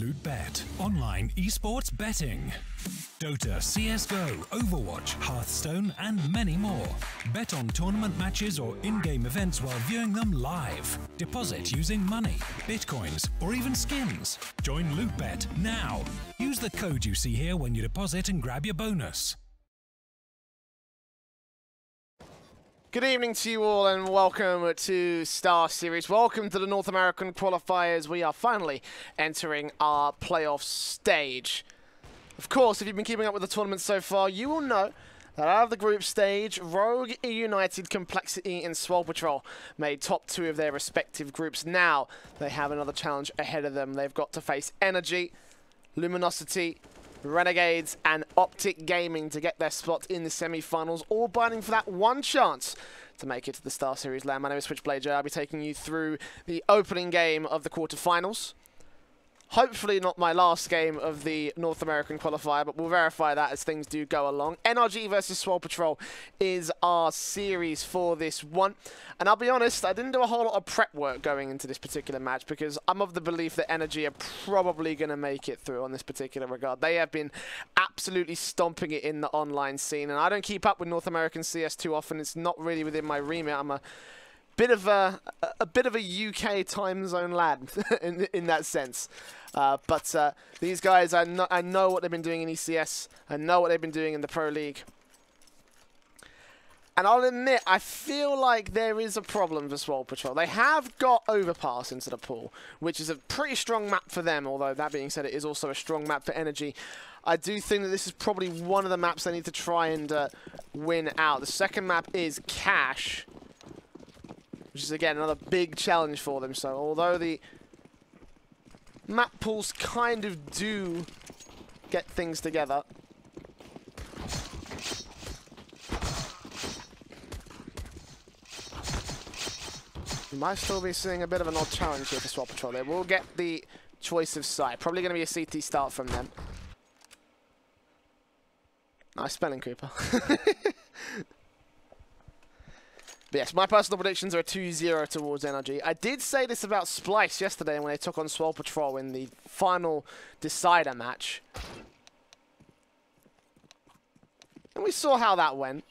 LootBet, online esports betting. Dota, CSGO, Overwatch, Hearthstone, and many more. Bet on tournament matches or in-game events while viewing them live. Deposit using money, bitcoins, or even skins. Join LootBet now. Use the code you see here when you deposit and grab your bonus. Good evening to you all and welcome to StarSeries. Welcome to the North American qualifiers. We are finally entering our playoff stage. Of course, if you've been keeping up with the tournament so far, you will know that out of the group stage, Rogue, United, Complexity and Swole Patrol made top 2 of their respective groups. Now they have another challenge ahead of them. They've got to face NRG, Luminosity, Renegades and Optic Gaming to get their spot in the semi-finals, all biting for that one chance to make it to the StarSeries land. My name is Switchblade J. I'll be taking you through the opening game of the quarterfinals. Hopefully not my last game of the North American qualifier, but we'll verify that as things do go along. NRG versus Swole Patrol is our series for this one. And I'll be honest, I didn't do a whole lot of prep work going into this particular match because I'm of the belief that NRG are probably going to make it through on this particular regard. They have been absolutely stomping it in the online scene. And I don't keep up with North American CS too often. It's not really within my remit. I'm a bit of a UK time zone lad in that sense. But these guys, I know what they've been doing in ECS. I know what they've been doing in the Pro League. And I'll admit, I feel like there is a problem for Swole Patrol. They have got overpass into the pool, which is a pretty strong map for them, although that being said, it is also a strong map for NRG. I do think that this is probably one of the maps they need to try and win out. The second map is Cash, which is, again, another big challenge for them. So, although the map pools kind of do get things together, we might still be seeing a bit of an odd challenge here for Swole Patrol. They will get the choice of site. Probably going to be a CT start from them. Nice spelling, Cooper. But yes, my personal predictions are a 2-0 towards NRG. I did say this about Splice yesterday when they took on Swole Patrol in the final decider match. And we saw how that went.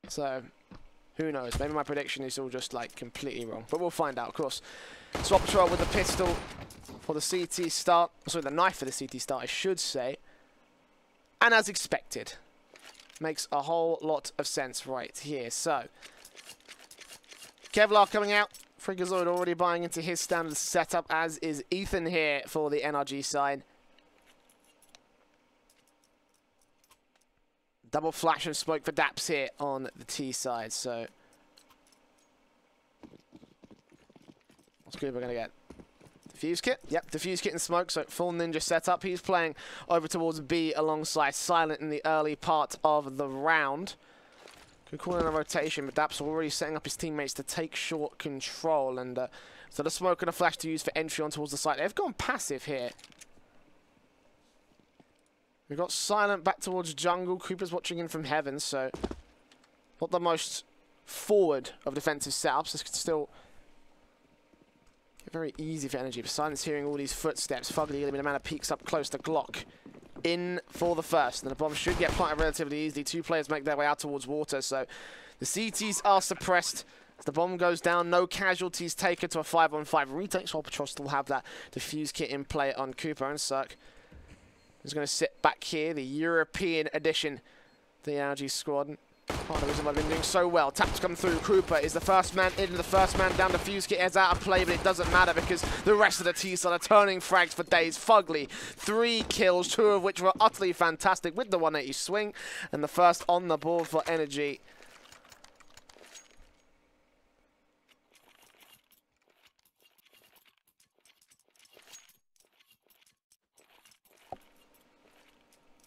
So, who knows? Maybe my prediction is all just, like, completely wrong. But we'll find out, of course. Swole Patrol with the pistol for the CT start. Sorry, the knife for the CT start, I should say. And as expected. Makes a whole lot of sense right here. So, Kevlar coming out. Freakazoid already buying into his standard setup, as is Ethan here for the NRG side. Double flash and smoke for Daps here on the T side. So, what's Cooper going to get? Defuse kit? Yep, defuse kit and smoke, so full ninja setup. He's playing over towards B alongside Silent in the early part of the round. Could call in a rotation, but Daps already setting up his teammates to take short control. And so the smoke and a flash to use for entry on towards the site. They've gone passive here. We've got Silent back towards jungle. Cooper's watching in from heaven, so not the most forward of defensive setups. This could still very easy for NRG. Silent's hearing all these footsteps. Fugly going to be the man who peeks up close to Glock. In for the first. And the bomb should get planted relatively easily. 2 players make their way out towards water. So the CTs are suppressed. As the bomb goes down, no casualties taken to a 5-on-5 retake. Swole Patrol still have that defuse kit in play on Cooper. And Cirque is going to sit back here. The European edition. The NRG squad. Part of the reason why they've been doing so well. Taps come through. Cooper is the first man in, the first man down. The fuse kit is out of play, but it doesn't matter because the rest of the T-side are turning frags for days. Fugly, 3 kills, 2 of which were utterly fantastic with the 180 swing. And the first on the board for NRG.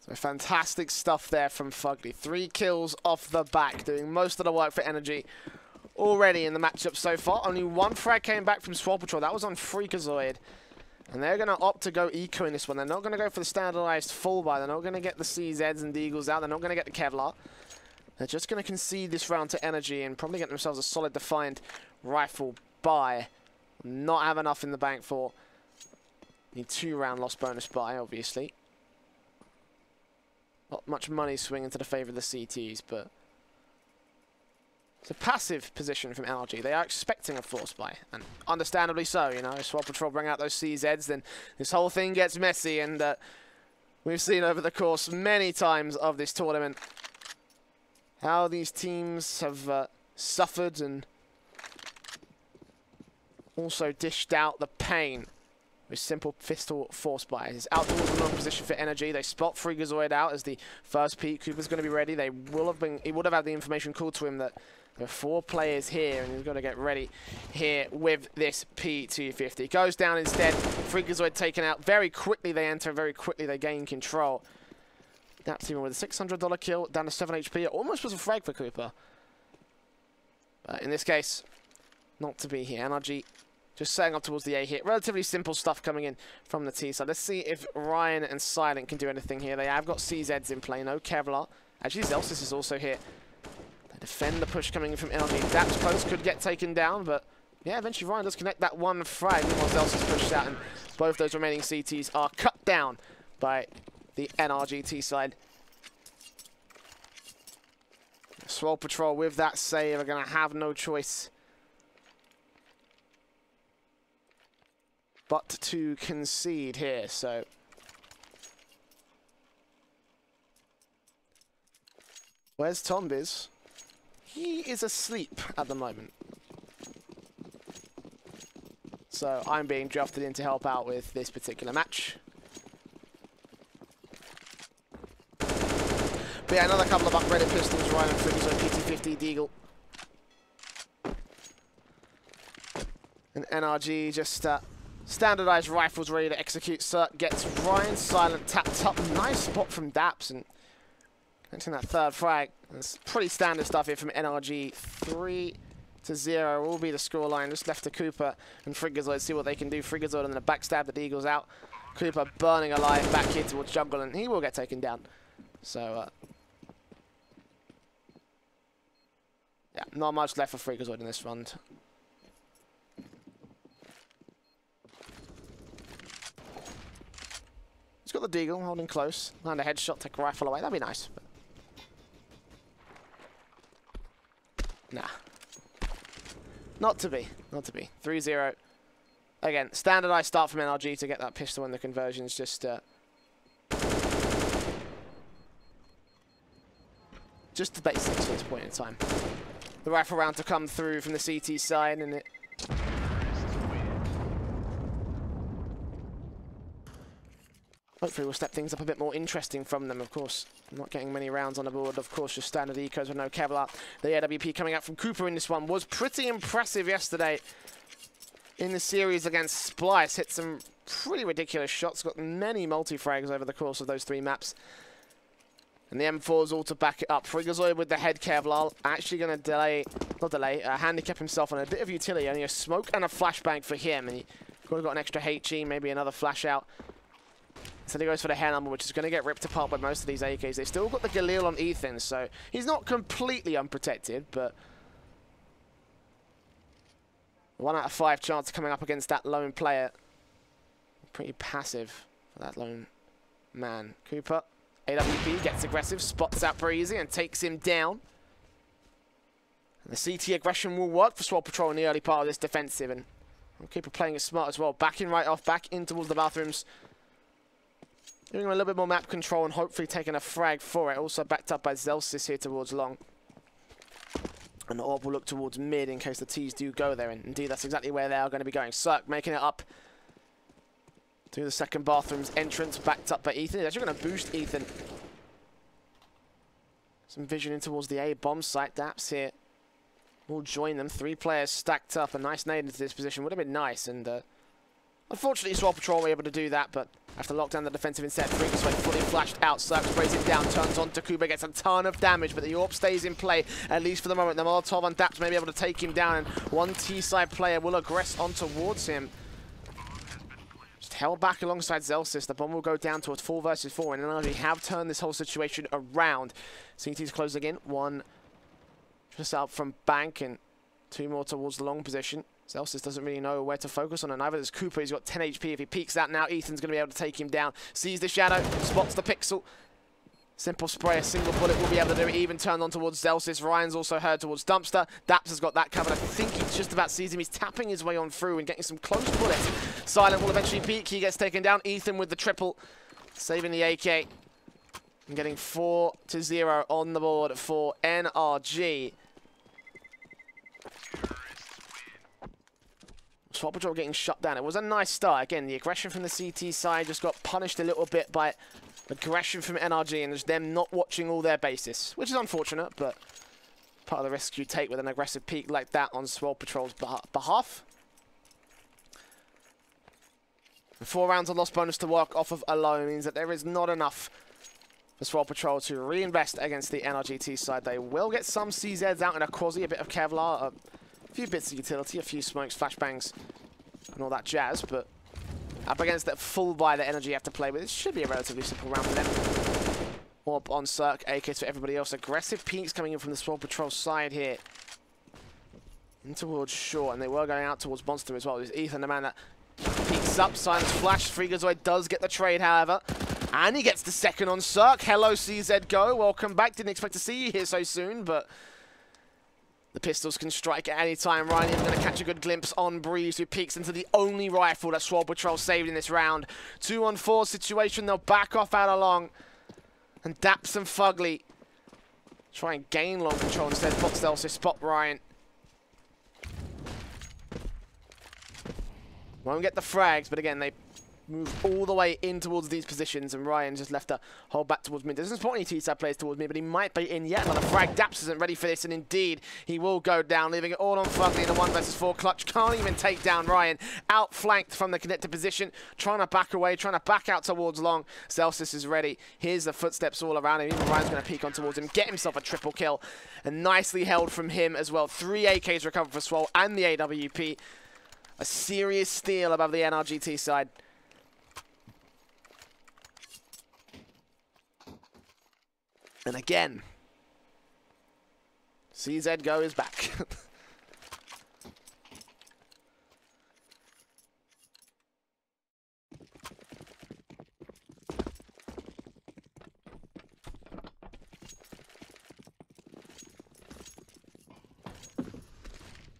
So fantastic stuff there from Fugly. 3 kills off the back, doing most of the work for NRG already in the matchup so far. Only 1 frag came back from Swole Patrol. That was on Freakazoid. And they're going to opt to go eco in this one. They're not going to go for the standardized full buy. They're not going to get the CZs and Deagles out. They're not going to get the Kevlar. They're just going to concede this round to NRG and probably get themselves a solid defined rifle buy Not have enough in the bank for the 2-round loss bonus buy, obviously. Not much money swinging to the favour of the CTs, but it's a passive position from NRG. They are expecting a force buy, and understandably so. You know, Swole Patrol bring out those CZs, then this whole thing gets messy, and we've seen over the course many times of this tournament how these teams have suffered and also dished out the pain with simple pistol force buys. Out towards the long position for NRG. They spot Freakazoid out as the first peak. Cooper's going to be ready. He would have had the information called to him that there are 4 players here, and he's got to get ready here with this P250. Goes down instead. Freakazoid taken out. Very quickly they enter. Very quickly they gain control. That's even with a $600 kill, down to 7 HP. It almost was a frag for Cooper. But in this case, not to be here. NRG just setting up towards the A hit. Relatively simple stuff coming in from the T side. Let's see if Ryan and Silent can do anything here. They have got CZs in play. No Kevlar. Actually, Zelsis is also here. They defend the push coming in from NRG. Daps close, could get taken down, but yeah, eventually Ryan does connect that one frag. Meanwhile, Zelsis pushed out, and both those remaining CTs are cut down by the NRG T side. Swole Patrol with that save are going to have no choice but to concede here. So where's Tombiz? He is asleep at the moment. So I'm being drafted in to help out with this particular match. But yeah, another couple of upgraded pistols, Ryan and Freakazoid, PT50, Deagle. And NRG just standardized rifles ready to execute. Cirque gets Ryan Silent tapped up. Nice spot from Daps and getting that 3rd frag. It's pretty standard stuff here from NRG. 3-0 will be the scoreline. Just left to Cooper and Freakazoid. See what they can do. Freakazoid and then a backstab that Eagles out. Cooper burning alive back here towards Jungle, and he will get taken down. So yeah, not much left for Freakazoid in this round. He's got the Deagle holding close. Land a headshot, take a rifle away. That'd be nice. But nah. Not to be. Not to be. 3-0. Again, standardized start from NRG to get that pistol and the conversions. Just the basics at this point in time. The rifle round to come through from the CT side, and it hopefully will step things up a bit more interesting from them. Of course, not getting many rounds on the board. Of course, just standard ecos with no Kevlar. The AWP coming out from Cooper in this one was pretty impressive yesterday in the series against Splice. Hit some pretty ridiculous shots. Got many multi-frags over the course of those 3 maps. And the M4's all to back it up. Freakazoid with the head Kevlar. Actually going to handicap himself on a bit of utility. Only a smoke and a flashbang for him. And he could have got an extra HE, maybe another flash out. So he goes for the hair number, which is going to get ripped apart by most of these AKs. They've still got the Galil on Ethan, so he's not completely unprotected, but 1 out of 5 chance of coming up against that lone player. Pretty passive for that lone man. Cooper, AWP, gets aggressive, spots out Breezy and takes him down. And the CT aggression will work for Swole Patrol in the early part of this defensive, and Cooper playing it smart as well. Backing right off, back in towards the bathrooms. Doing a little bit more map control and hopefully taking a frag for it. Also backed up by Zelsis here towards long. And the orb will look towards mid in case the T's do go there. And indeed, that's exactly where they are going to be going. Cirque making it up to the second bathroom's entrance, backed up by Ethan. He's actually going to boost Ethan. Some vision in towards the A bomb site. Daps here will join them. 3 players stacked up. A nice nade into this position would have been nice. And unfortunately, Swole Patrol were able to do that, but have to lock down the defensive instead. Freakazoid fully flashed out. Cirque sprays it down, turns on to Kuba, gets a ton of damage, but the AWP stays in play, at least for the moment. The Molotov on Daps may be able to take him down, and one T-side player will aggress on towards him. Just held back alongside Zelsis. The bomb will go down to a 4 versus 4, and NRG have turned this whole situation around. CT's closing in. 1 just out from bank, and 2 more towards the long position. Zelsis doesn't really know where to focus on, and neither does Cooper. He's got 10 HP. If he peeks that now, Ethan's going to be able to take him down. Sees the shadow, spots the pixel. Simple spray, a single bullet will be able to do it. Even turned on towards Zelsis. Ryan's also heard towards Dumpster. Daps has got that covered. I think he just about sees him. He's tapping his way on through and getting some close bullets. Silent will eventually peek. He gets taken down. Ethan with the triple, saving the AK. And getting 4-0 on the board for NRG. Swole Patrol getting shut down. It was a nice start. Again, the aggression from the CT side just got punished a little bit by aggression from NRG and just them not watching all their bases, which is unfortunate, but part of the risk you take with an aggressive peak like that on Swole Patrol's behalf. And 4 rounds of lost bonus to work off of alone means that there is not enough for Swole Patrol to reinvest against the NRGT side. They will get some CZs out in a quasi, a bit of Kevlar, a few bits of utility, a few smokes, flashbangs, and all that jazz, but up against that full buy that NRG have to play with, it should be a relatively simple round for them. Orb on Cirque, AKs for everybody else. Aggressive peaks coming in from the Swole Patrol side here. In towards short, and they were going out towards Monster as well. There's Ethan, the man that peeks up, Silence Flash. Freakazoid does get the trade, however. And he gets the second on Cirque. Hello, CZ Go. Welcome back. Didn't expect to see you here so soon, but the pistols can strike at any time. Ryan is going to catch a good glimpse on Breeze, who peeks into the only rifle that Swole Patrol saved in this round. 2-on-4 situation. They'll back off out along. And Daps and Fugly try and gain long control instead. Box also spot Ryan. Won't get the frags, but again, they move all the way in towards these positions, and Ryan just left a hold back towards mid. Doesn't spot any T-side players towards me, but he might be in yet another frag. Daps isn't ready for this, and indeed, he will go down, leaving it all on Fugly in a 1-versus-4 clutch. Can't even take down Ryan. Outflanked from the connected position, trying to back away, trying to back out towards long. Celsius is ready. Here's the footsteps all around him. Even Ryan's going to peek on towards him, get himself a triple kill, and nicely held from him as well. 3 AKs recovered for Swole and the AWP. A serious steal above the NRGT side. And again, CZ Go is back.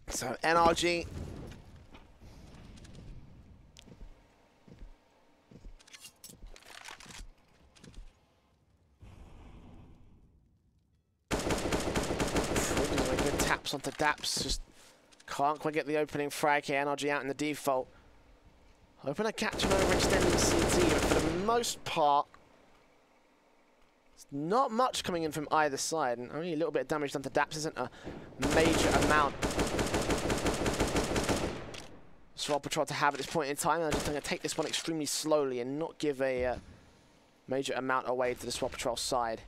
So NRG onto Daps, just can't quite get the opening frag here. NRG out in the default. Hoping to catch him over extending CT, but for the most part, it's not much coming in from either side, and only a little bit of damage done to Daps isn't a major amount. Swole Patrol to have at this point in time, and I'm just going to take this one extremely slowly and not give a major amount away to the Swole Patrol side.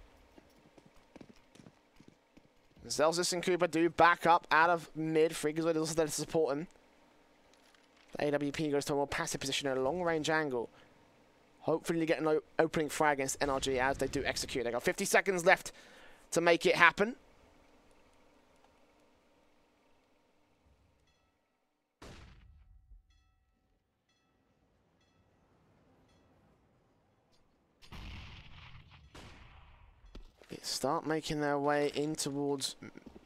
Zelsis and Cooper do back up out of mid. Freakazoid is also there to support him. The AWP goes to a more passive position at a long-range angle. Hopefully they get an opening frag against NRG as they do execute. They got 50 seconds left to make it happen. Start making their way in towards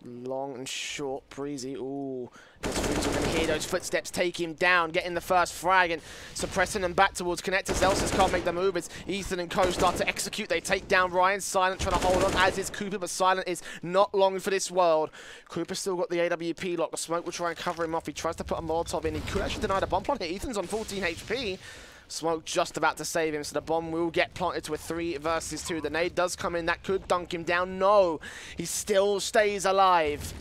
long and short. Breezy, ooh. This Freeze going to hear those footsteps take him down, getting the first frag and suppressing them back towards connectors. Zelsis can't make the move as Ethan and Co start to execute. They take down Ryan. Silent trying to hold on, as is Cooper, but Silent is not long for this world. Cooper's still got the AWP lock. The smoke will try and cover him off. He tries to put a Molotov in. He could actually deny the bomb plant here. Ethan's on 14 HP. Smoke just about to save him, so the bomb will get planted to a 3-versus-2. The nade does come in. That could dunk him down. No, he still stays alive.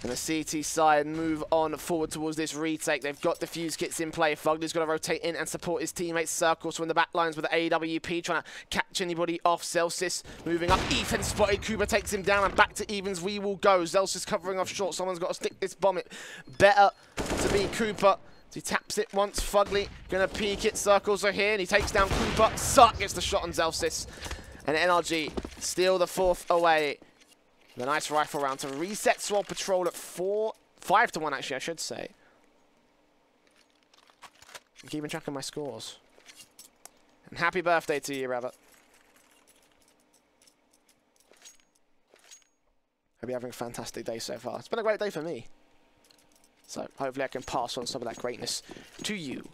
And the CT side move on forward towards this retake. They've got the fuse kits in play. Fugly's got to rotate in and support his teammates. Circles from the back lines with the AWP, trying to catch anybody off. Celsius moving up. Ethan spotted. Cooper takes him down, and back to evens we will go. Celsius covering off short. Someone's got to stick this bomb. It better to be Cooper. So he taps it once. Fugly gonna peek it. Circles are here, and he takes down Cooper. Sark gets the shot on Zelsis. And NRG steal the 4th away. The nice rifle round to reset Swole Patrol at 4-3 5-1, actually, I should say. I'm keeping track of my scores. And happy birthday to you, Rabbit. Hope you're having a fantastic day so far. It's been a great day for me. So hopefully I can pass on some of that greatness to you.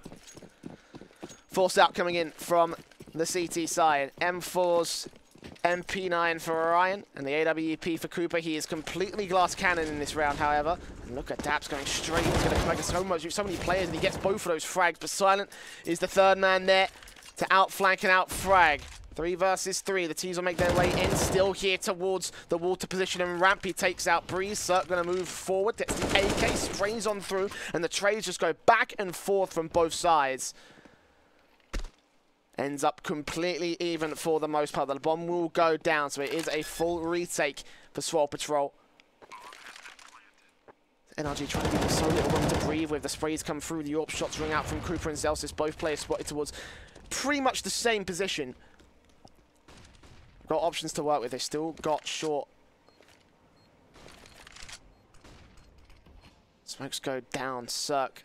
Forced out coming in from the CT side. M4's MP9 for Orion and the AWP for Cooper. He is completely glass cannon in this round, however. And look at Daps going straight. He's going to come back so many players, and he gets both of those frags. But Silent is the third man there to outflank and outfrag. 3 versus 3. The teams will make their way in. Still here towards the water position, and Rampy takes out Breeze. Cirque going to move forward. Gets the AK, strains on through, and the trades just go back and forth from both sides. Ends up completely even for the most part. The bomb will go down, so it is a full retake for Swole Patrol. NRG trying to give them so little room to breathe with. The sprays come through. The AWP shots ring out from Cooper and Zelsis. Both players spotted towards pretty much the same position. Got options to work with. They still got short. Smokes go down. Cirque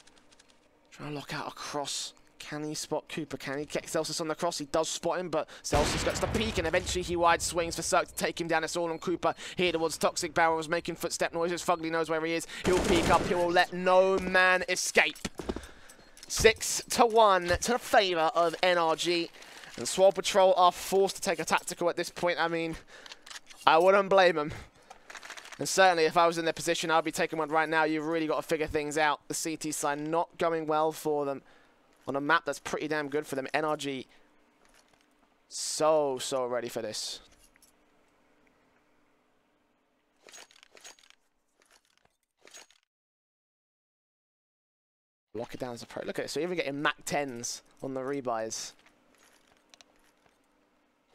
trying to lock out across. Can he spot Cooper? Can he get Zelsis on the cross? He does spot him, but Zelsis gets the peek, and eventually he wide swings for Cirque to take him down. It's all on Cooper here towards Toxic Barrels, making footstep noises. Fugly knows where he is. He'll peek up. He will let no man escape. 6-1 to the favour of NRG. And Swole Patrol are forced to take a tactical at this point. I mean, I wouldn't blame them. And certainly if I was in their position, I'd be taking one right now. You've really got to figure things out. The CT side not going well for them on a map that's pretty damn good for them. NRG so ready for this. Lock it down as a pro. Look at it. So even getting Mac 10s on the rebuys.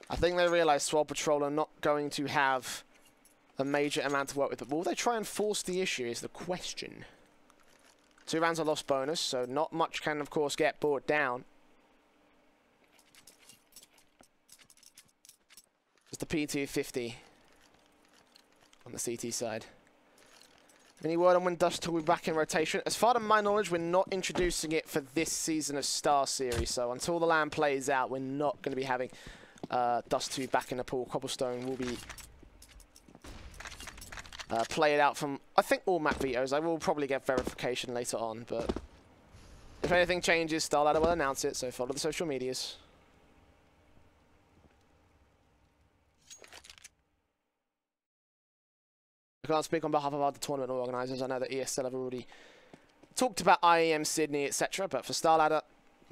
I think they realise Swole Patrol are not going to have a major amount to work with, but will they try and force the issue is the question. 2 rounds of lost bonus, so not much can, of course, get brought down. Just the P250 on the CT side. Any word on when Dust 2 will be back in rotation? As far as my knowledge, we're not introducing it for this season of StarSeries, so until the LAN plays out, we're not going to be having Dust 2 back in the pool. Cobblestone will be played out from, I think, all map vetoes. I will probably get verification later on, but if anything changes, StarLadder will announce it, so follow the social medias. I can't speak on behalf of other tournament organisers. I know that ESL have already talked about IEM Sydney, etc., but for StarLadder,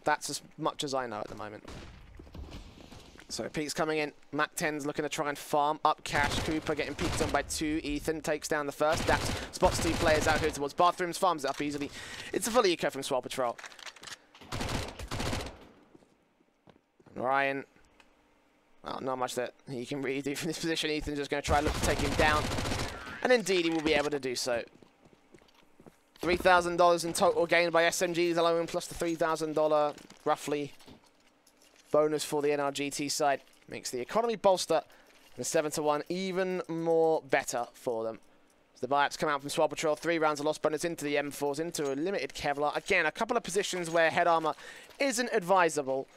that's as much as I know at the moment. So Pete's coming in. Mac 10's looking to try and farm up cash. Cooper getting peeked on by 2. Ethan takes down the first. Dax spots 2 players out here towards bathrooms. Farms it up easily. It's a full eco from Swole Patrol. Ryan. Well, not much that he can really do from this position. Ethan's just going to try and look to take him down. And indeed, he will be able to do so. $3,000 in total gained by SMGs alone, plus the $3,000, roughly, bonus for the NRGT side. Makes the economy bolster and 7-1 even more better for them. As the buyouts come out from Swole Patrol, 3 rounds of lost bonus into the M4s, into a limited Kevlar. Again, a couple of positions where head armor isn't advisable.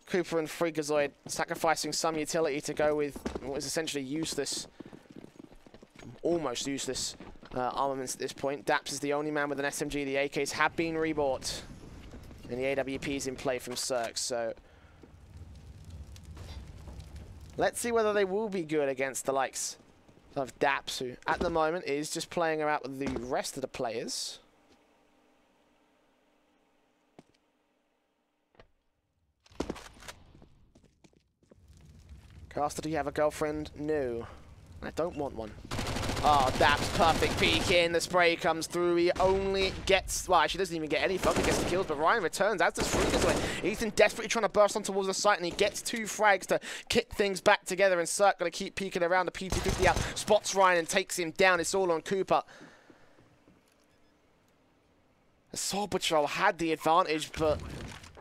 Cooper and Freakazoid sacrificing some utility to go with what is essentially useless, almost useless armaments at this point. Daps is the only man with an SMG. The AKs have been rebought. And the AWP's in play from Cirque, so let's see whether they will be good against the likes of Daps, who at the moment is just playing around with the rest of the players. Caster, do you have a girlfriend? No. I don't want one. Oh, Daps, perfect peek in. The spray comes through. He only gets, well, actually doesn't even get any fucking gets the kills, but Ryan returns, as does Freakazoid. Ethan desperately trying to burst on towards the site, and he gets 2 frags to kick things back together, and Cirque going to keep peeking around. The P250 out, spots Ryan and takes him down. It's all on Cooper. The Swole Patrol had the advantage, but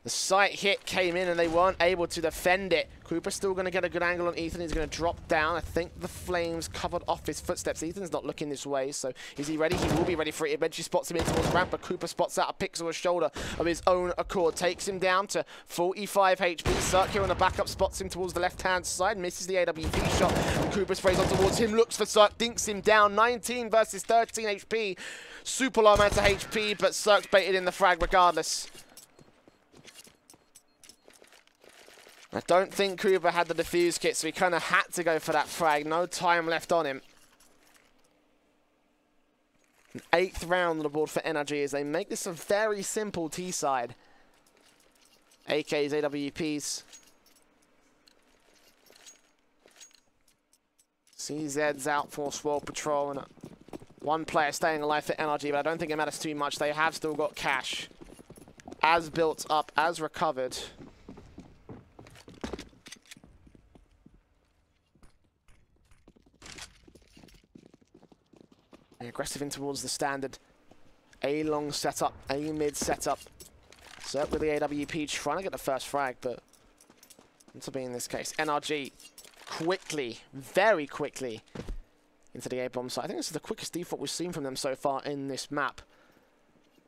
The sight hit came in and they weren't able to defend it. Cooper's still going to get a good angle on Ethan. He's going to drop down. I think the flames covered off his footsteps. Ethan's not looking this way, so is he ready? He will be ready for it. Eventually spots him in towards the ramp, but Cooper spots out a pixel of shoulder of his own accord. Takes him down to 45 HP. Cirque here on the backup spots him towards the left-hand side. Misses the AWP shot. And Cooper sprays on towards him. Looks for Cirque. Dinks him down. 19 versus 13 HP. Super low amount of HP, but Cirque's baited in the frag regardless. I don't think Cooper had the defuse kit, so he kind of had to go for that frag. No time left on him. An 8th round on the board for NRG as they make this a very simple T-side. AKs, AWPs. CZ's out for Swole Patrol, and one player staying alive for NRG, but I don't think it matters too much. They have still got cash. As built up, as recovered. Aggressive in towards the standard. A long setup, A mid setup. Cirque with the AWP trying to get the first frag, but to be in this case. NRG quickly, very quickly into the A-bomb site. I think this is the quickest default we've seen from them so far in this map.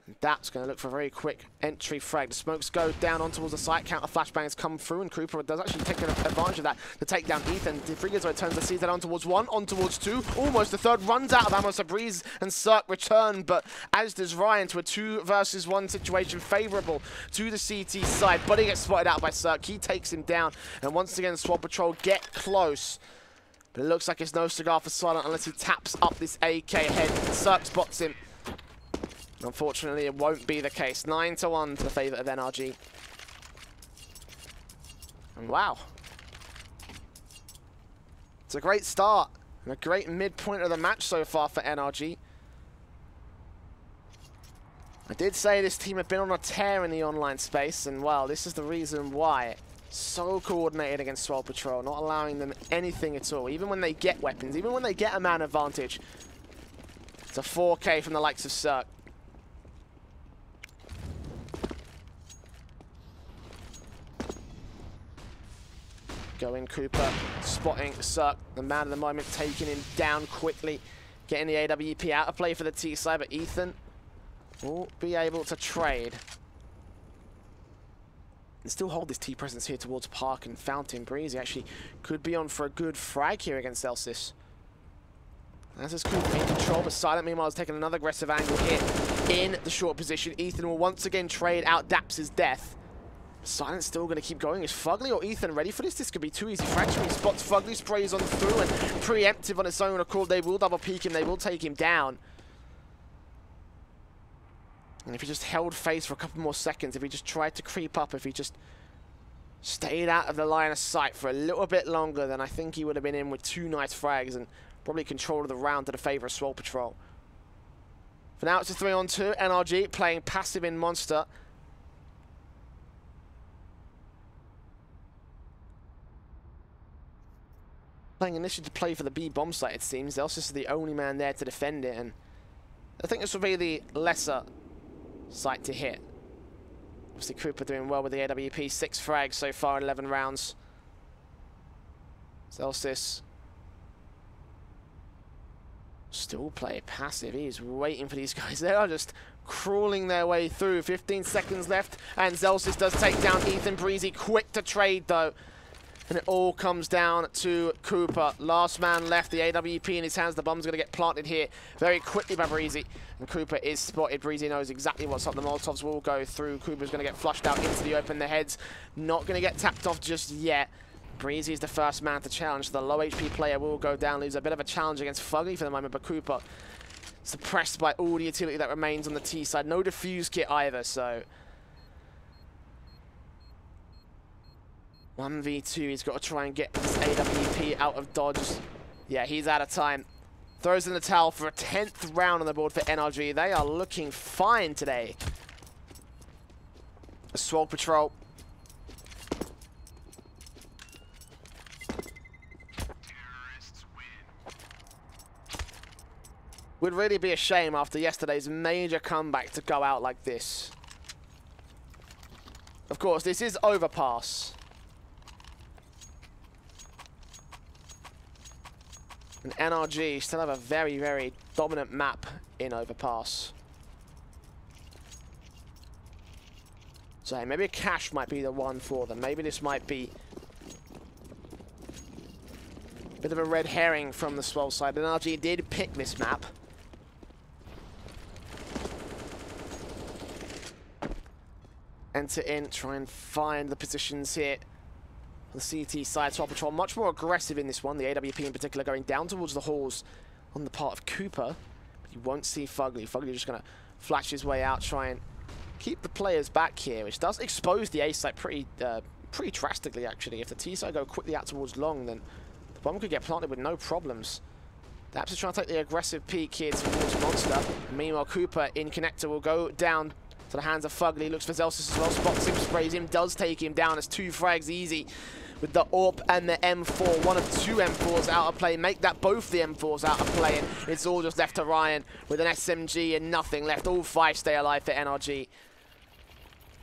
And that's going to look for a very quick entry frag. The smokes go down on towards the site. Counter flashbangs come through, and Cooper does actually take advantage of that to take down Ethan. DeFrigazo turns the CZ on towards 1, on towards 2. Almost the 3rd, runs out of ammo, so Breeze and Cirque return, but as does Ryan to a 2 versus 1 situation favorable to the CT side. But he gets spotted out by Cirque. He takes him down, and once again, Swole Patrol get close. But it looks like it's no cigar for Silent unless he taps up this AK head. Cirque spots him. Unfortunately, it won't be the case. 9-1 to the favour of NRG. And wow. It's a great start and a great midpoint of the match so far for NRG. I did say this team had been on a tear in the online space, and well, this is the reason why. So coordinated against Swole Patrol, not allowing them anything at all. Even when they get weapons, even when they get a man advantage. It's a 4K from the likes of Cirque. Going Cooper, spotting Cirque, the man of the moment, taking him down quickly, getting the AWP out of play for the T side, but Ethan will be able to trade. And still hold this T presence here towards Park and Fountain. Breeze actually could be on for a good frag here against Celsius. As is Cooper in control, but Silent meanwhile is taking another aggressive angle here in the short position. Ethan will once again trade out Daps' death. Silent's still going to keep going. Is Fugly or Ethan ready for this? This could be too easy. Fracturing spots Fugly, sprays on through, and preemptive on its own accord. They will double peek him. They will take him down. And if he just held face for a couple more seconds, if he just tried to creep up, if he just stayed out of the line of sight for a little bit longer, then I think he would have been in with 2 nice frags and probably control of the round to the favour of Swole Patrol. For now, it's a 3-on-2. NRG playing passive in Monster. Playing initially to play for the B bomb site, it seems. Elsis is the only man there to defend it, and I think this will be the lesser site to hit. Obviously, Cooper doing well with the AWP. 6 frags so far in 11 rounds. Celsius still play passive. He's waiting for these guys. They are just crawling their way through. 15 seconds left, and Celsius does take down Ethan. Breezy quick to trade, though. And it all comes down to Cooper. Last man left, the AWP in his hands. The bomb's going to get planted here very quickly by Breezy. And Cooper is spotted. Breezy knows exactly what's up. The Molotovs will go through. Cooper's going to get flushed out into the open. The head's not going to get tapped off just yet. Breezy is the first man to challenge. The low HP player will go down. Lose a bit of a challenge against Fugly for the moment, but Cooper suppressed by all the utility that remains on the T side. No defuse kit either, so 1v2, he's got to try and get this AWP out of dodge. Yeah, he's out of time. Throws in the towel for a 10th round on the board for NRG. They are looking fine today. A Swole Patrol. Would really be a shame after yesterday's major comeback to go out like this. Of course, this is overpass. And NRG still have a very, very dominant map in overpass. So maybe a cache might be the one for them. Maybe this might be a bit of a red herring from the Swole side. NRG did pick this map. Enter in, try and find the positions here. The CT side, Swole Patrol much more aggressive in this one. The AWP in particular going down towards the halls on the part of Cooper. But you won't see Fugly. Fugly just going to flash his way out, try and keep the players back here, which does expose the A site pretty drastically, actually. If the T side go quickly out towards long, then the bomb could get planted with no problems. Daps is trying to take the aggressive peek here towards Monster. Meanwhile, Cooper in connector will go down to the hands of Fugly. Looks for Zelsis as well, spots him, sprays him, does take him down. As 2 frags easy with the AWP and the M4. One of 2 M4s out of play. Make that both the M4s out of play, and it's all just left to Ryan with an SMG and nothing left. All 5 stay alive for NRG.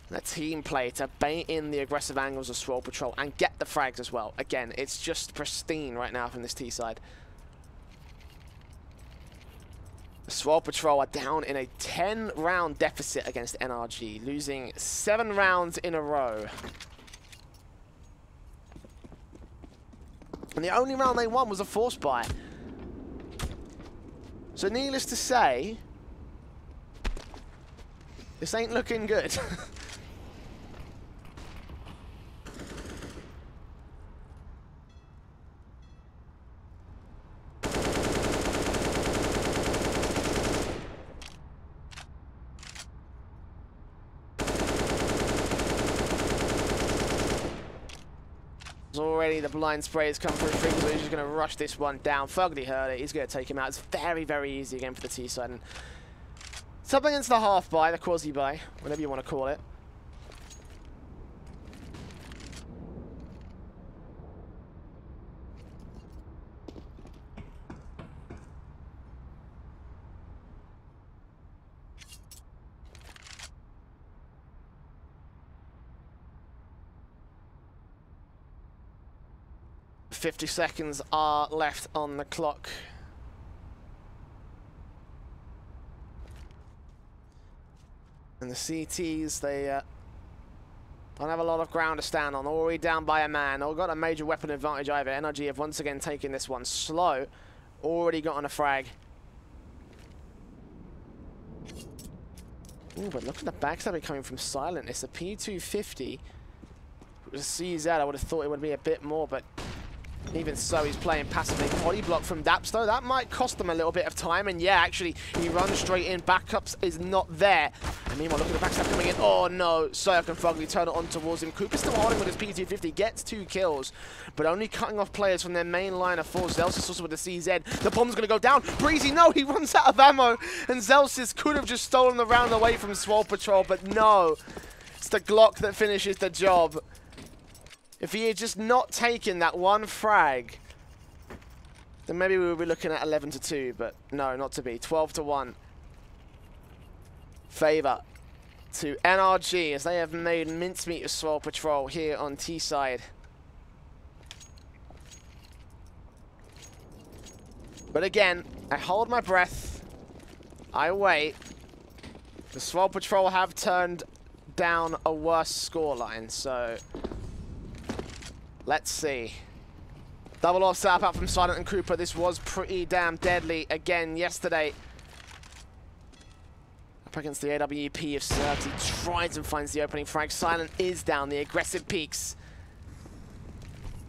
The team play to bait in the aggressive angles of Swole Patrol and get the frags as well. Again, it's just pristine right now from this T side. The Swole Patrol are down in a 10-round deficit against NRG, losing 7 rounds in a row. And the only round they won was a force buy. So needless to say, this ain't looking good. Already the blind spray has come through. So he's just going to rush this one down. Fugly heard it. He's going to take him out. It's very, very easy again for the T side. And something against the half buy, the quasi buy, whatever you want to call it. .50 seconds are left on the clock. And the CTs, they don't have a lot of ground to stand on. Already down by a man. Or got a major weapon advantage either. NRG have once again taken this one slow. Already got on a frag. Ooh, but look at the backstabbing coming from Silent. It's a P250. If it was a CZ, I would have thought it would be a bit more, but even so, he's playing passively. Body block from Daps, though. That might cost them a little bit of time. And yeah, actually, he runs straight in. Backups is not there. And meanwhile, look at the backstab coming in. Oh, no. Cirque and Fugly turn it on towards him. Cooper's still holding with his P250. Gets 2 kills, but only cutting off players from their main line of 4. Zelsis also with the CZ. The bomb's going to go down. Breezy, no, he runs out of ammo. And Zelsis could have just stolen the round away from Swole Patrol, but no. It's the Glock that finishes the job. If he had just not taken that one frag, then maybe we would be looking at 11-2, but no, not to be. 12-1. Favor to NRG as they have made mincemeat of Swole Patrol here on T side. But again, I hold my breath. I wait. The Swole Patrol have turned down a worse scoreline, so let's see. Double off setup out from Silent and Cooper. This was pretty damn deadly again yesterday. Up against the AWP of Serves. He tries and finds the opening frag. Silent is down. The aggressive peaks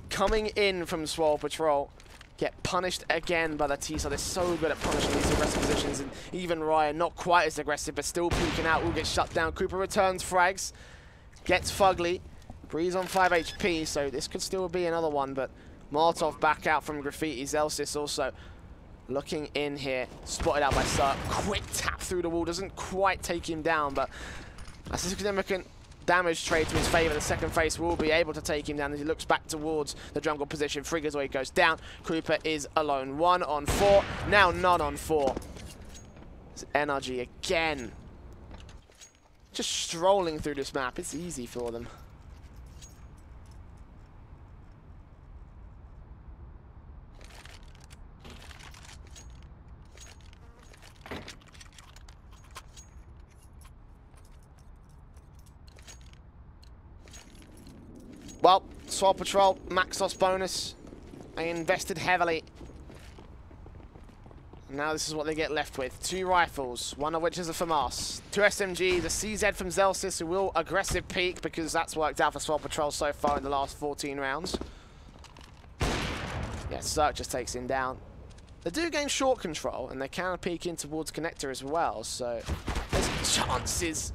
coming in from Swole Patrol. Get punished again by the T-side. They're so good at punishing these aggressive positions. And even Ryan, not quite as aggressive, but still peeking out, will get shut down. Cooper returns frags. Gets Fugly. Breeze on 5 HP, so this could still be another one, but Molotov back out from Graffiti. Zelsis also looking in here. Spotted out by Sir. Quick tap through the wall. Doesn't quite take him down, but that's a significant damage trade to his favor. The second phase will be able to take him down as he looks back towards the jungle position. Frigazoi goes down. Cooper is alone. 1 on 4. Now none on 4. It's NRG again. just strolling through this map. It's easy for them. Well, Swole Patrol, Maxos bonus. They invested heavily. Now this is what they get left with. 2 rifles, one of which is a FAMAS. 2 SMGs, a CZ from Zelsis, who will aggressive peek because that's worked out for Swole Patrol so far in the last 14 rounds. Yeah, Cirque just takes him down. They do gain short control, and they can peek in towards Connector as well, so there's chances.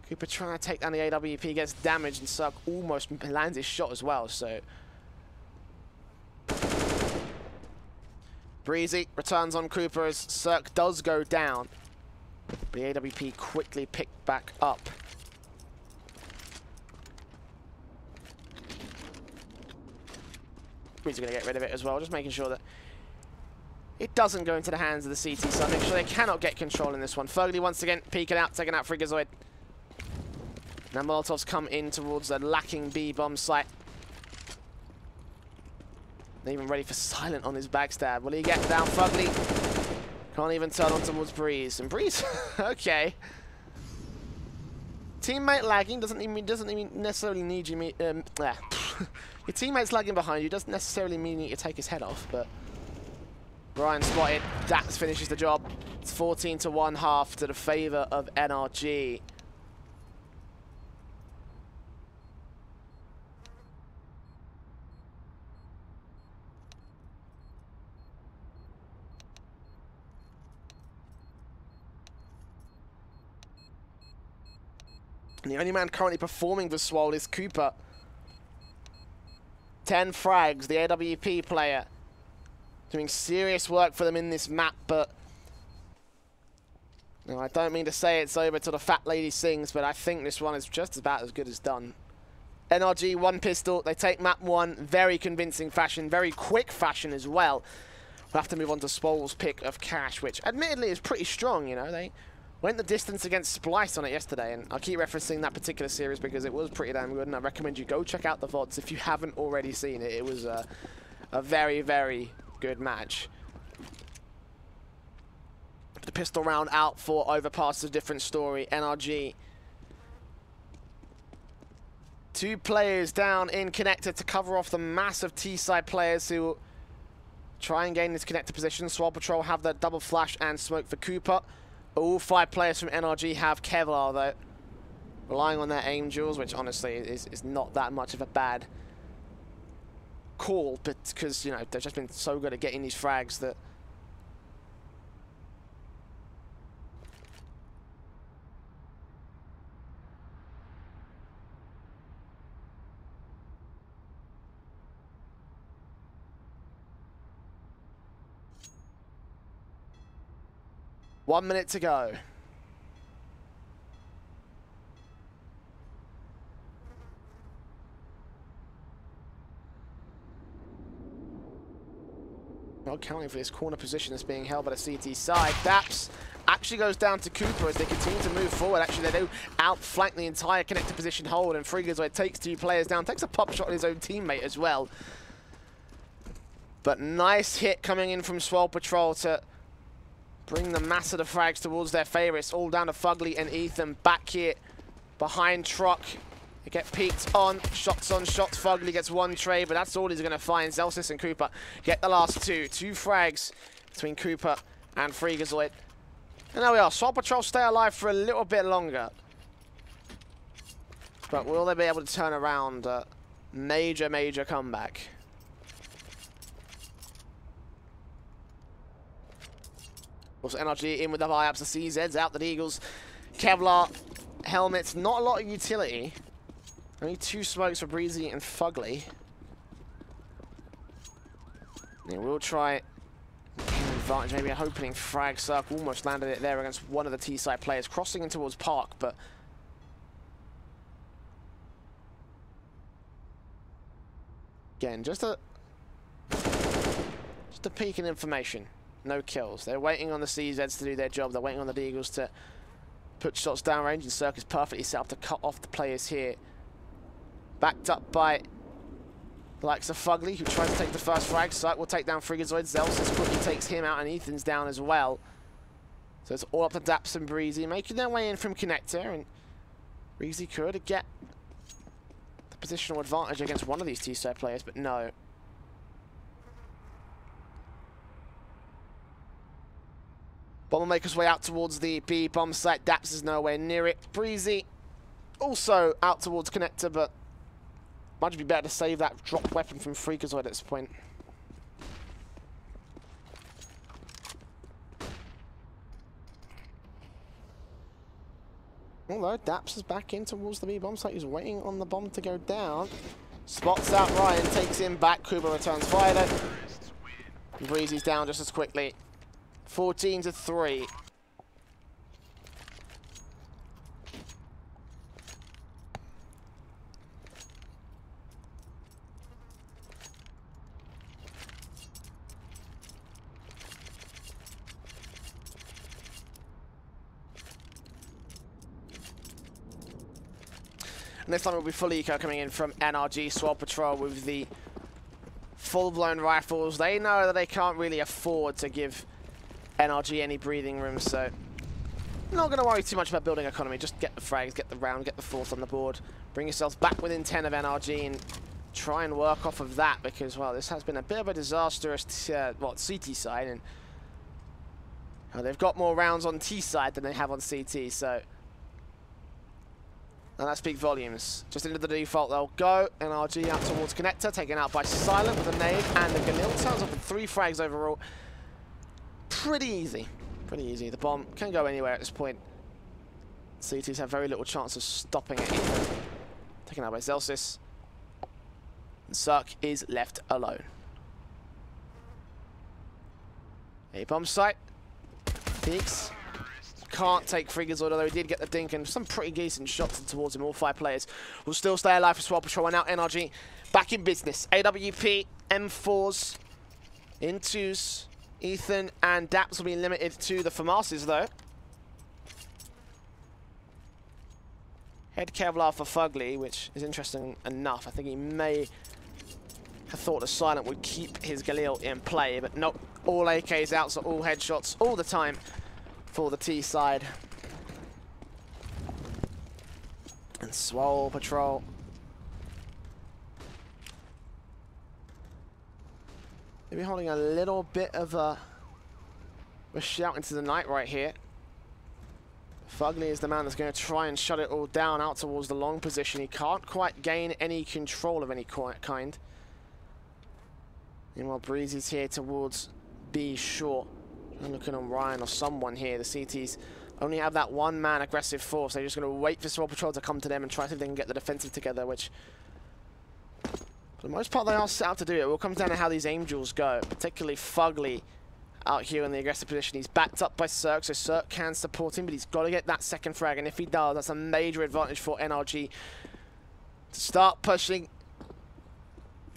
Cooper trying to take down the AWP, gets damaged, and Cirque almost lands his shot as well, so. Breezy returns on Cooper as Cirque does go down. But the AWP quickly picked back up. Breezy going to get rid of it as well, just making sure that it doesn't go into the hands of the CT, so make sure they cannot get control in this one. Fugly once again peeking out, taking out Freakazoid. Now Molotovs come in towards the lacking B bomb site. They're even ready for Silent on his backstab. Will he get down? Fugly can't even turn on towards Breeze. And Breeze, okay. Teammate lagging doesn't even necessarily need you. Your teammate's lagging behind you doesn't necessarily mean you take his head off, but Brian spotted. That finishes the job. It's 14 to 1 half to the favor of NRG. And the only man currently performing for Swole is Cooper. 10 frags, the AWP player. Doing serious work for them in this map, but no, I don't mean to say it's over till the fat lady sings, but I think this one is just about as good as done. NRG, 1 pistol. They take map 1, very convincing fashion, very quick fashion as well. We'll have to move on to Swole's pick of Cash, which admittedly is pretty strong, you know. They went the distance against Splice on it yesterday, and I'll keep referencing that particular series because it was pretty damn good, and I recommend you go check out the VODs if you haven't already seen it. It was a very, very good match. The pistol round out for Overpass is a different story. NRG. 2 players down in Connector to cover off the massive T-side players who try and gain this Connector position. Swole Patrol have that double flash and smoke for Cooper. All 5 players from NRG have Kevlar, though. Relying on their aim duels, which honestly is not that much of a bad call, but because, you know, they've just been so good at getting these frags that... One minute to go. Not counting for this corner position that's being held by the CT side. Daps actually goes down to Cooper as they continue to move forward. Actually, they do outflank the entire connector position hold, and Freakazoid takes 2 players down, takes a pop shot on his own teammate as well. But nice hit coming in from Swole Patrol to bring the mass of the frags towards their favorites. All down to Fugly and Ethan back here behind Truck. They get peeked on. Shots on shots. Fugly gets 1 trade, but that's all he's going to find. Zelsis and Cooper get the last 2. 2 frags between Cooper and Freakazoid. And there we are. Swole Patrol stay alive for a little bit longer. But will they be able to turn around a major, major comeback? Also, NRG in with the buy-ups, the CZs out, the Eagles. Kevlar helmets, not a lot of utility. Only 2 smokes for Breezy and Fugly. They will try advantage, maybe a opening frag. Circle almost landed it there against one of the T-side players, crossing in towards Park, but again, just a peek in information. No kills. They're waiting on the CZs to do their job. They're waiting on the Eagles to put shots downrange, and Cirque is perfectly set up to cut off the players here. Backed up by the likes of Fugly, who tries to take the first frag. Cirque will take down Freakazoid. Zelsis quickly takes him out, and Ethan's down as well. So it's all up to Daps and Breezy, making their way in from Connector, and Breezy could get the positional advantage against one of these T-side players, but no. Bomb will make his way out towards the B bomb site. Daps is nowhere near it. Breezy also out towards Connector, but might be better to save that drop weapon from Freakazoid at this point. Although Daps is back in towards the B bomb site. He's waiting on the bomb to go down. Spots out Ryan, takes him back. Kuba returns fire though. Breezy's down just as quickly. 14-3. And this time it will be full eco coming in from NRG. Swole Patrol with the full-blown rifles. They know that they can't really afford to give NRG any breathing room, so not going to worry too much about building economy. Just get the frags, get the round, get the fourth on the board. Bring yourselves back within 10 of NRG and try and work off of that, because, well, this has been a bit of a disastrous CT side, and they've got more rounds on T side than they have on CT, so... And that speaks volumes. Just into the default they'll go. NRG out towards Connector, taken out by Silent with a nade and a Galil. Sounds up with 3 frags overall. Pretty easy. Pretty easy. The bomb can go anywhere at this point. CTs have very little chance of stopping it either. Taken out by Zelsis. And Cirque is left alone. A bomb site. Peeks. Can't take Freakazoid, although he did get the dink and some pretty decent shots towards him. All 5 players will still stay alive for Swole Patrol. And now NRG back in business. AWP, M4s, Intus, Ethan and Daps will be limited to the FAMASs though. Head Kevlar for Fugly, which is interesting enough. I think he may have thought the Silent would keep his Galil in play, but nope. All AKs out, so all headshots all the time for the T side. And Swole Patrol. Maybe holding a little bit of a shout into the night right here. Fugly is the man that's going to try and shut it all down out towards the long position. He can't quite gain any control of any kind. Meanwhile, Breezy's here towards B short. I'm looking on Ryan or someone here. The CTs only have that one-man aggressive force. They're just going to wait for Swole Patrol to come to them and try to see if they can get the defensive together, which, for the most part, they are set out to do. It will come down to how these Angels go, particularly Fugly out here in the aggressive position. He's backed up by Cirque, so Cirque can support him, but he's got to get that second frag, and if he does, that's a major advantage for NRG to start pushing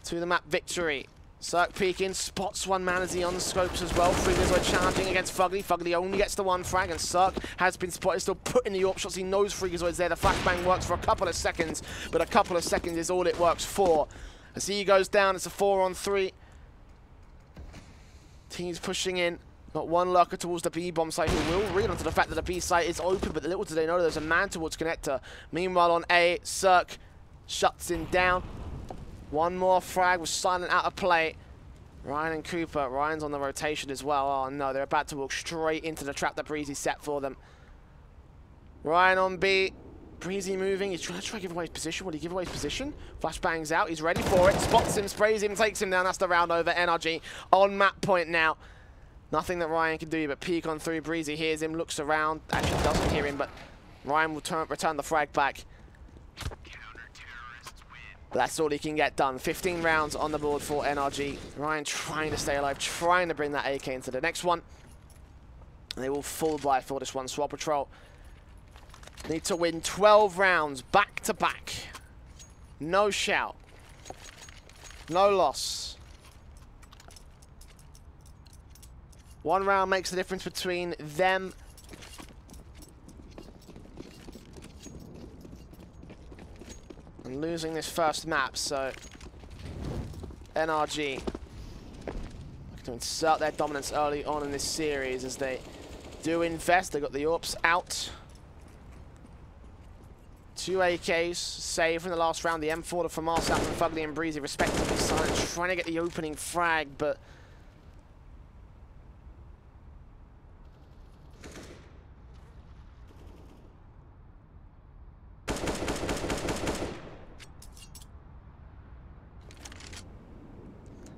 to the map victory. Cirque peeking, spots one man as he unscopes as well. Freakazoid challenging against Fugly. Fugly only gets the one frag, and Cirque has been spotted, still putting the AWP shots. He knows Freakazoid's there. The flashbang works for a couple of seconds, but a couple of seconds is all it works for. As he goes down, it's a 4-on-3. Teams pushing in. Got one lurker towards the B bomb site who will read onto the fact that the B site is open, but little do they know there's a man towards Connector. Meanwhile on A, Cirque shuts him down. One more frag with Silent out of play. Ryan and Cooper. Ryan's on the rotation as well. Oh no, they're about to walk straight into the trap that Breezy set for them. Ryan on B. Breezy moving. He's trying to give away his position. Will he give away his position? Flashbangs out. He's ready for it. Spots him, sprays him, takes him down. That's the round over. NRG on map point now. Nothing that Ryan can do but peek on through. Breezy hears him, looks around. Actually doesn't hear him, but Ryan will return the frag back. But that's all he can get done. 15 rounds on the board for NRG. Ryan trying to stay alive, trying to bring that AK into the next one. And they will full buy for this one. Swole Patrol need to win 12 rounds back to back. No shout. No loss. One round makes the difference between them and losing this first map, so NRG looking to insert their dominance early on in this series as they do invest. They got the AWPs out. 2 AKs saved from the last round. The M4 from Mars out from Fugly and Breezy respectively. Silent trying to get the opening frag, but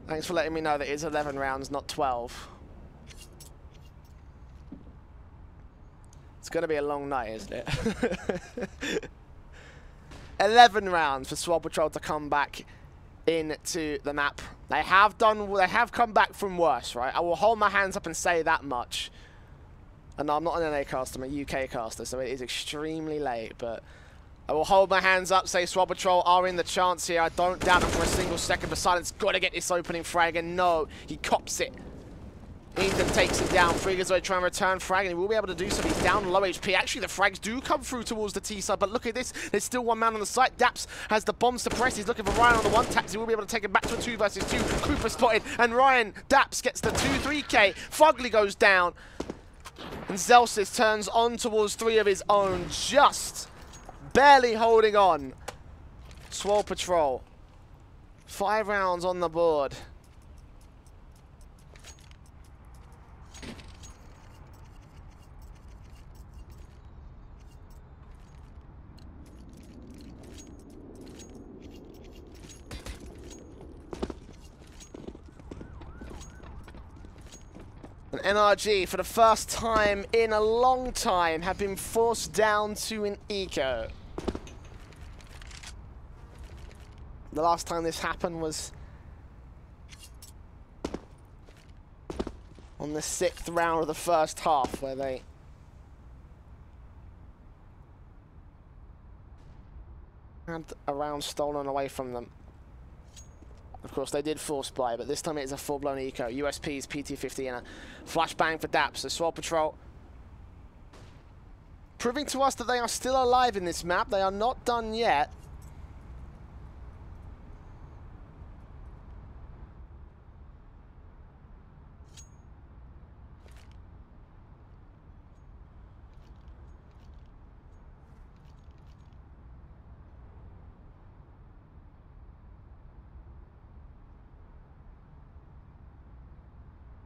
thanks for letting me know that it's 11 rounds, not 12. It's going to be a long night, isn't it? 11 rounds for Swole Patrol to come back into the map. They have come back from worse, right? I will hold my hands up and say that much. And I'm not an NA caster, I'm a UK caster, so it is extremely late, but I will hold my hands up, say Swole Patrol are in the chance here. I don't doubt them for a single second, but Silent's got to get this opening frag, and no, he cops it. Ethan takes him down. Freakazoid trying to return frag, and he will be able to do so. He's down low HP. Actually, the frags do come through towards the T side, but look at this. There's still one man on the site. Daps has the bomb suppressed. He's looking for Ryan on the one taps. He will be able to take him back to a 2 versus 2. Cooper spotted, and Ryan Daps gets the 2-3K. Fugly goes down, and Zelsis turns on towards 3 of his own, just barely holding on. Swole Patrol, 5 rounds on the board. And NRG, for the first time in a long time, have been forced down to an eco. The last time this happened was on the 6th round of the first half, where they had a round stolen away from them. Of course, they did force buy, but this time it is a full-blown eco. USPs, PT-50, and a flashbang for Daps. So Swole Patrol proving to us that they are still alive in this map. They are not done yet.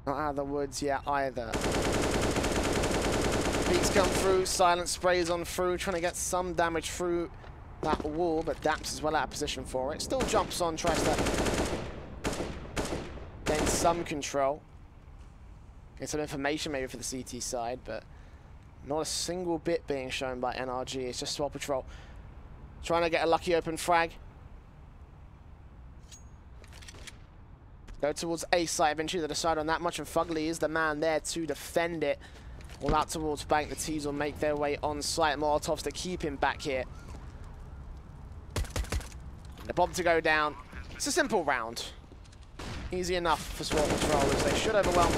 Not out of the woods yet either. Peaks come through, Silent sprays on through, trying to get some damage through that wall, but Daps is well out of position for it. Still jumps on, tries to gain some control. Get some information maybe for the CT side, but not a single bit being shown by NRG. It's just Swole Patrol trying to get a lucky open frag. Go towards A site eventually to decide on that much, and Fugly is the man there to defend it. All out towards bank, the T's will make their way on site. Molotovs to keep him back here. The bomb to go down. It's a simple round. Easy enough for Swole Patrol, as they should overwhelm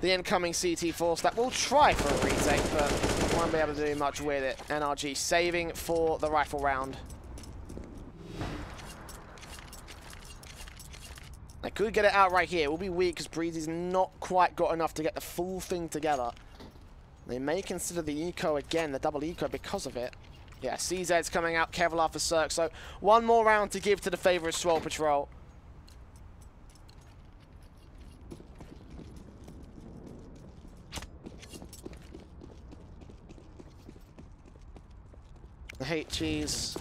the incoming CT force that will try for a retake, but won't be able to do much with it. NRG saving for the rifle round. They could get it out right here. It will be weak because Breezy's not quite got enough to get the full thing together. They may consider the eco again, the double eco, because of it. Yeah, CZ's coming out, Kevlar for Cirque. So one more round to give to the favor of Swole Patrol. The HG's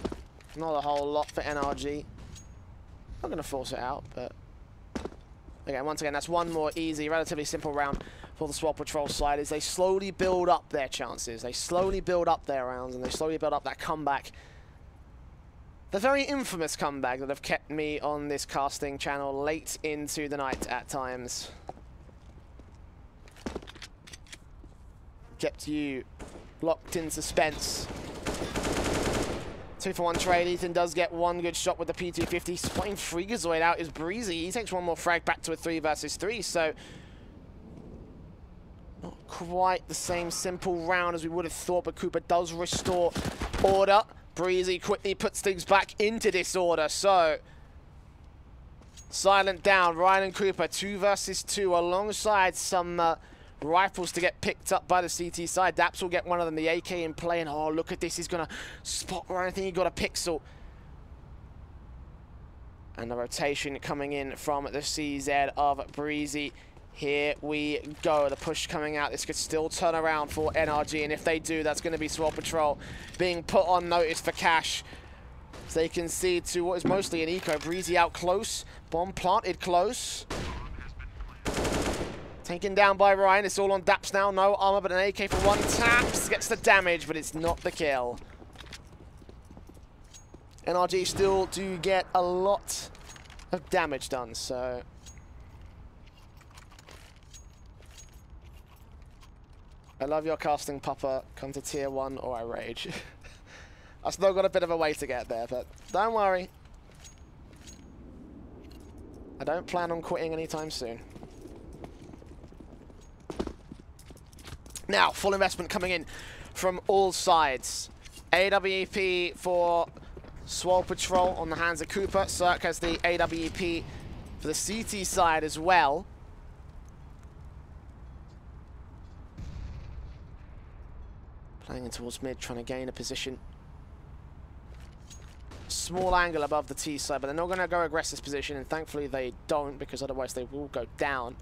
not a whole lot for NRG. Not going to force it out, but again, once again, that's one more easy, relatively simple round for the Swole Patrol side as they slowly build up their chances. They slowly build up their rounds, and they slowly build up that comeback. The very infamous comeback that have kept me on this casting channel late into the night at times. Kept you locked in suspense. 2-for-1 trade. Ethan does get one good shot with the PT-50. Spotting Freakazoid out is Breezy. He takes one more frag back to a 3 versus 3, so not quite the same simple round as we would have thought, but Cooper does restore order Breezy quickly puts things back into disorder, so Silent down, Ryan and Cooper, 2 versus 2, alongside some rifles to get picked up by the CT side. Daps will get one of them, the AK in play, and oh, look at this, he's going to spot Ryan. I think he got a pixel. And the rotation coming in from the CZ of Breezy. Here we go, the push coming out. This could still turn around for NRG, and if they do, that's going to be Swole Patrol being put on notice for cash. So they concede to what is mostly an eco. Breezy out close, bomb planted close. Taken down by Ryan, it's all on Daps now. No armor, but an AK for 1 taps. Gets the damage, but it's not the kill. NRG still do get a lot of damage done, so I love your casting, Papa. Come to tier 1 or I rage. I've still got a bit of a way to get there, but don't worry. I don't plan on quitting anytime soon. Now, full investment coming in from all sides. AWP for Swole Patrol on the hands of Cooper. Cirque has the AWP for the CT side as well. Playing in towards mid, trying to gain a position. Small angle above the T side, but they're not going to go aggressive position, and thankfully they don't, because otherwise they will go down.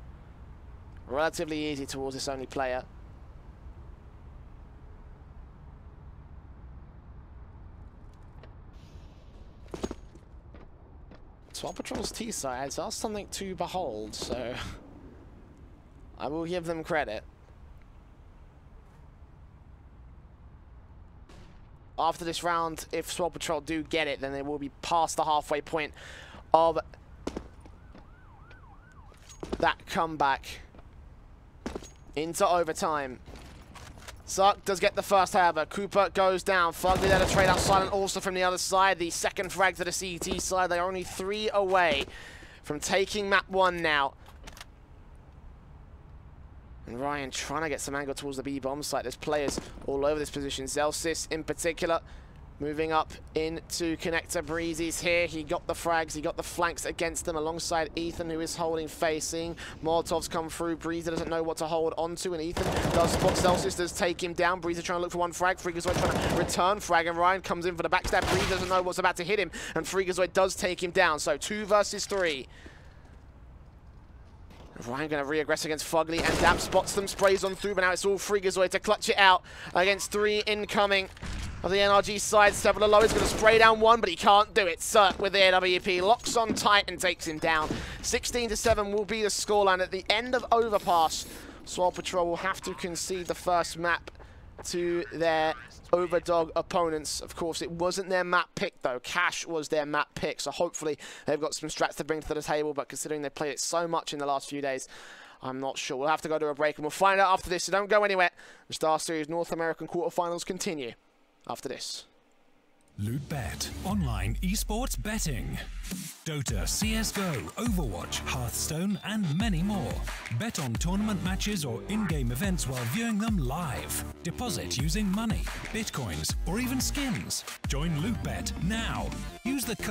Relatively easy towards this only player. Swole Patrol's T sides are something to behold, so I will give them credit. After this round, if Swole Patrol do get it, then they will be past the halfway point of that comeback into overtime. Sark does get the first, however. Cooper goes down. Fugly there to trade out Silent also from the other side. The second frag to the CT side. They are only 3 away from taking map 1 now. And Ryan trying to get some angle towards the B-bomb site. There's players all over this position. Zelsis in particular moving up into connector. Breezy's here. He got the frags. He got the flanks against them alongside Ethan, who is holding facing. Molotovs come through. Breezy doesn't know what to hold onto, and Ethan does spot Zelsis, does take him down. Breezy trying to look for 1 frag. Freakazoid trying to return frag, and Ryan comes in for the backstab. Breezy doesn't know what's about to hit him, and Freakazoid does take him down. So 2 versus 3. Ryan going to re-aggress against Fugly, and Dap spots them, sprays on through, but now it's all Freakazoid to clutch it out against 3 incoming of the NRG side. Several low is going to spray down 1, but he can't do it. Cirque with the AWP locks on tight and takes him down. 16-7 will be the scoreline at the end of overpass. Swole Patrol will have to concede the first map to their overdog opponents. Of course, it wasn't their map pick, though. Cash was their map pick, so hopefully they've got some strats to bring to the table, but considering they've played it so much in the last few days, I'm not sure. We'll have to go to a break, and we'll find out after this, so don't go anywhere. The StarSeries North American quarterfinals continue after this. LootBet, online esports betting. Dota, CSGO, Overwatch, Hearthstone, and many more. Bet on tournament matches or in-game events while viewing them live. Deposit using money, bitcoins, or even skins. Join LootBet now. Use the code